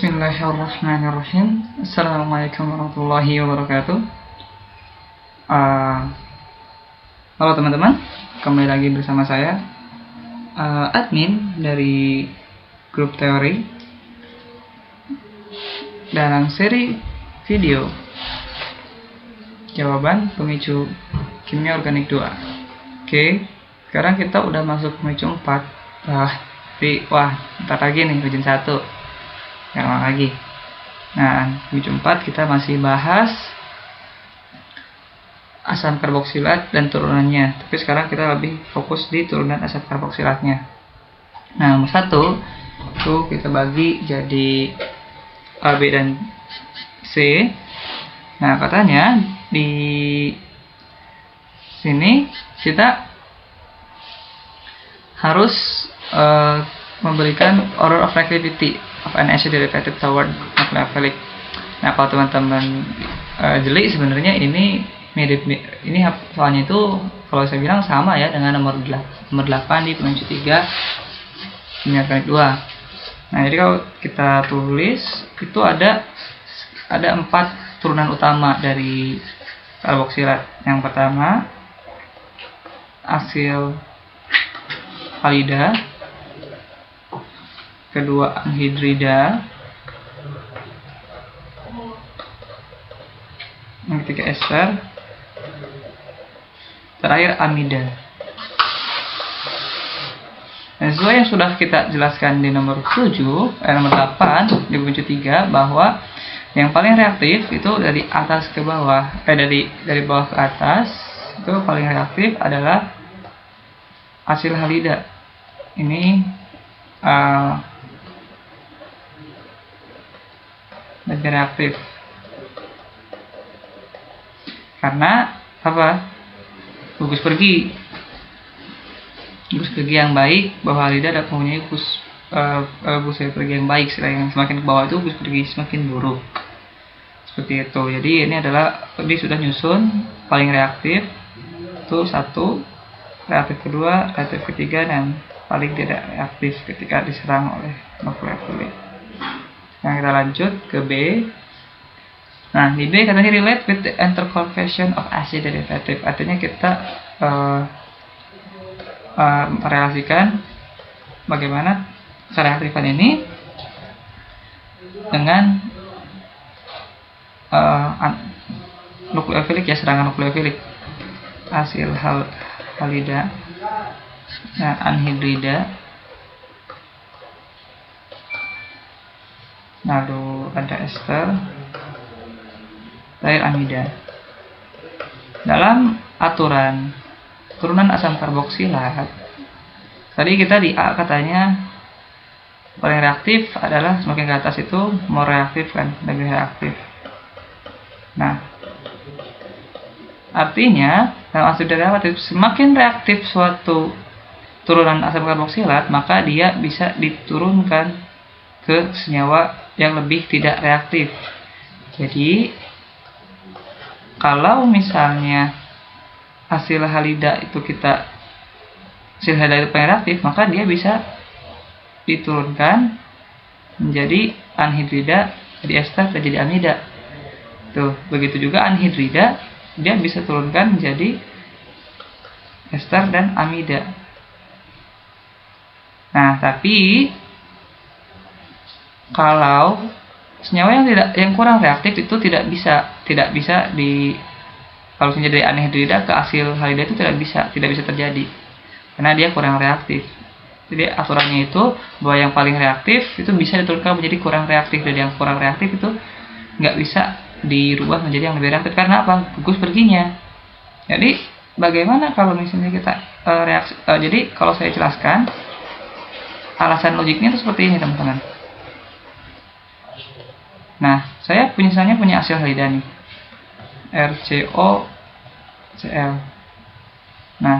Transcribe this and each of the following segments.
Bismillahirrahmanirrahim. Assalamualaikum warahmatullahi wabarakatuh. Halo teman-teman, kembali lagi bersama saya, admin dari grup teori dalam seri video jawaban pemicu kimia organik 2. Oke, sekarang kita udah masuk pemicu 4. Ntar lagi nih ujian 1. Lama lagi. Nah, pemicu 4 kita masih bahas asam karboksilat dan turunannya. Tapi sekarang kita lebih fokus di turunan asam karboksilatnya. Nah, nomor 1 itu kita bagi jadi A, B, dan C. Nah, katanya di sini kita harus memberikan order of reactivity of an acid derivative toward nucleophilic. Nah, kalau teman-teman jeli, sebenarnya ini mirip, ini soalnya itu kalau saya bilang sama ya dengan nomor 8 di pemicu 3 kimia organik 2. Nah, jadi kalau kita tulis itu ada 4 turunan utama dari karboksilat. Yang pertama asil halida, kedua anhidrida, yang ketiga ester, terakhir amida. Nah, sesuai yang sudah kita jelaskan di nomor 8 di pemicu 3, bahwa yang paling reaktif itu dari atas ke bawah, dari bawah ke atas itu paling reaktif adalah asil halida. Ini lebih reaktif karena apa? Gugus pergi yang baik, bahwa halida ada mempunyai gugus pergi yang baik. Yang semakin ke bawah itu gugus pergi semakin buruk, seperti itu. Jadi ini adalah dia sudah nyusun paling reaktif itu 1, reaktif kedua, reaktif ketiga, dan paling tidak reaktif ketika diserang oleh nucleophilic. Nah, kita lanjut ke B. Nah, di B katanya relate with the interconversion of acid derivative. Artinya kita merelasikan bagaimana kereaktifan ini dengan nucleophilic, ya, serangan nucleophilic. Asil halida, nah, anhidrida, lalu ada ester, terakhir amida. Dalam aturan turunan asam karboksilat, tadi kita di A katanya paling reaktif adalah semakin ke atas itu more reaktif, kan, lebih reaktif. Nah, artinya dalam asam derivatif semakin reaktif suatu turunan asam karboksilat, maka dia bisa diturunkan ke senyawa yang lebih tidak reaktif. Jadi kalau misalnya hasil halida itu paling reaktif, maka dia bisa diturunkan menjadi anhidrida, jadi ester, dan jadi amida. Tuh, begitu juga anhidrida, dia bisa turunkan menjadi ester dan amida. Nah, tapi kalau senyawa yang kurang reaktif itu tidak bisa kalau senyawa dari anhidrida ke asil halida itu tidak bisa terjadi karena dia kurang reaktif. Jadi aturannya itu bahwa yang paling reaktif itu bisa diturunkan menjadi kurang reaktif, dan yang kurang reaktif itu nggak bisa dirubah menjadi yang lebih reaktif. Karena apa? Gugus perginya. Jadi bagaimana kalau misalnya kita jadi kalau saya jelaskan alasan logiknya itu seperti ini, teman-teman. Nah, saya punya asil halida nih, RCOCl. Nah,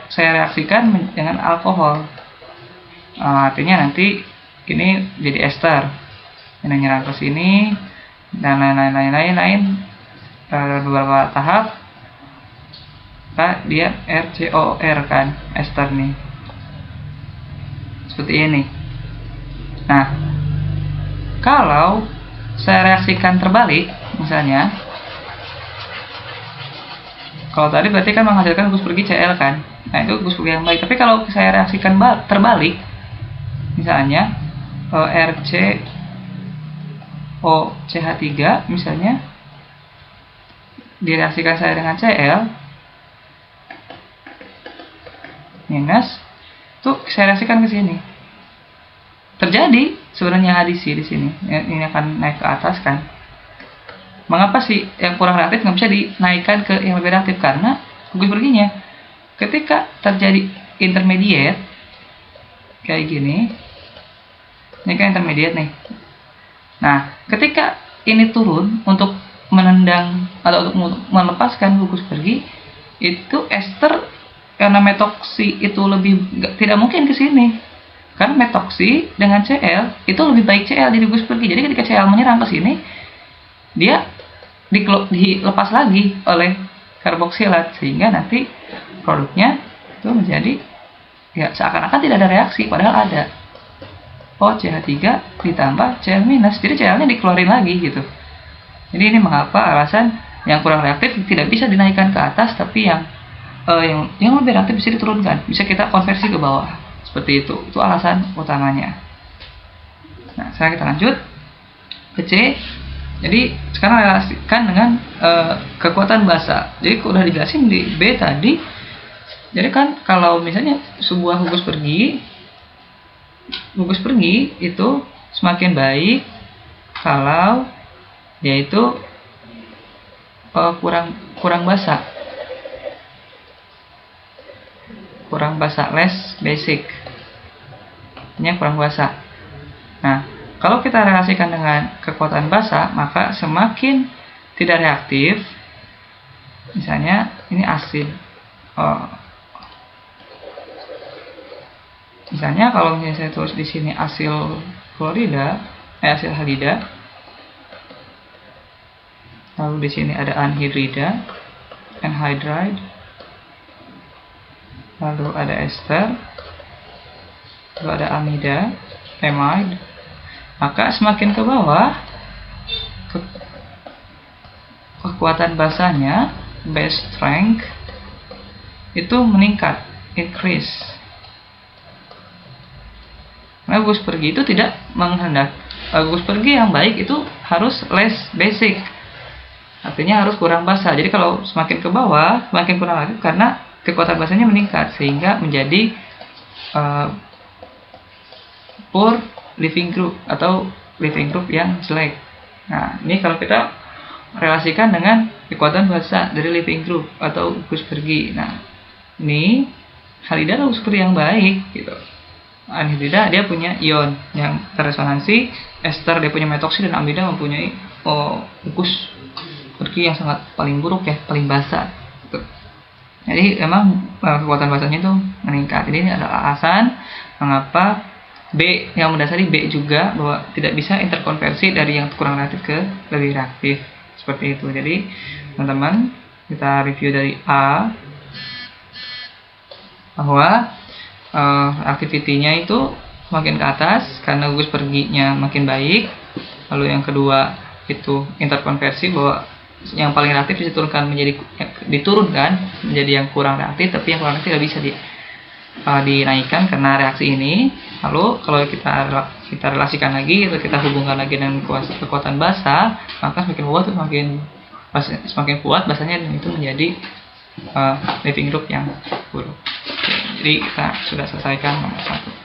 saya reaksikan dengan alkohol. Artinya nanti ini jadi ester, ini nyerang ke sini, dan lain-lain. Beberapa tahap, dia RCOR, kan, ester nih, seperti ini. Nah, kalau saya reaksikan terbalik, misalnya, kalau tadi berarti kan menghasilkan gugus pergi Cl kan, nah itu gugus pergi yang baik. Tapi kalau saya reaksikan terbalik, misalnya RCOCH3 misalnya direaksikan saya dengan Cl minus, tuh saya reaksikan ke sini, terjadi sebenarnya adisi di sini. Ini akan naik ke atas kan. Mengapa sih yang kurang reaktif nggak bisa dinaikkan ke yang lebih reaktif? Karena gugus perginya ketika terjadi intermediate kayak gini, ini kan intermediate nih. Nah, ketika ini turun untuk menendang atau untuk melepaskan gugus pergi, itu ester karena metoksi itu tidak mungkin ke sini. Karena metoksi dengan Cl itu lebih baik Cl dari gugus pergi. Jadi ketika Cl menyerang ke sini, dia dilepas lagi oleh karboksilat, sehingga nanti produknya itu menjadi ya seakan-akan tidak ada reaksi, padahal ada. OCH3 ditambah Cl minus, jadi Cl-nya dikeluarin lagi gitu. Jadi ini mengapa alasan yang kurang reaktif tidak bisa dinaikkan ke atas, tapi yang lebih reaktif bisa diturunkan, bisa kita konversi ke bawah. Seperti itu alasan utamanya. Nah, sekarang kita lanjut ke C. Jadi sekarang relasikan dengan kekuatan basa. Jadi udah dijelasin di B tadi. Jadi kan kalau misalnya sebuah gugus pergi itu semakin baik kalau yaitu kurang basa. Kurang basa, less basic. Ini kurang basa. Nah, kalau kita relasikan dengan kekuatan basa, maka semakin tidak reaktif. Misalnya ini asin. Misalnya kalau misalnya saya tulis di sini asil klorida, asil halida. Lalu di sini ada anhidrida, anhydride. Lalu ada ester, lalu ada amida, amide. Maka semakin ke bawah kekuatan basanya, base strength, itu meningkat, increase. Nah, gugus pergi itu tidak menghendak. Gugus pergi yang baik itu harus less basic, artinya harus kurang basa. Jadi kalau semakin ke bawah, semakin kurang aktif karena kekuatan basanya meningkat, sehingga menjadi poor living group atau living group yang jelek. Nah, ini kalau kita relasikan dengan kekuatan basa dari living group atau gugus pergi. Nah, ini halida gugus pergi yang baik gitu. Anhidrida dia punya ion yang terresonansi, ester dia punya metoksi, dan amida mempunyai gugus pergi yang sangat paling buruk ya, paling basa gitu. Jadi memang kekuatan basanya itu meningkat. Jadi ini adalah alasan mengapa B yang mendasari B juga, bahwa tidak bisa interkonversi dari yang kurang reaktif ke lebih reaktif. Seperti itu. Jadi teman-teman, kita review dari A bahwa aktivitinya itu makin ke atas karena gugus perginya makin baik. Lalu yang kedua itu interkonversi, bahwa yang paling reaktif diturunkan menjadi yang kurang reaktif, tapi yang kurang reaktif tidak bisa dinaikkan karena reaksi ini. Lalu kalau kita relasikan lagi atau kita hubungkan lagi dengan kekuatan basa, maka semakin kuat basanya, dan itu menjadi living group yang buruk. Jadi kita sudah selesaikan nomor 1.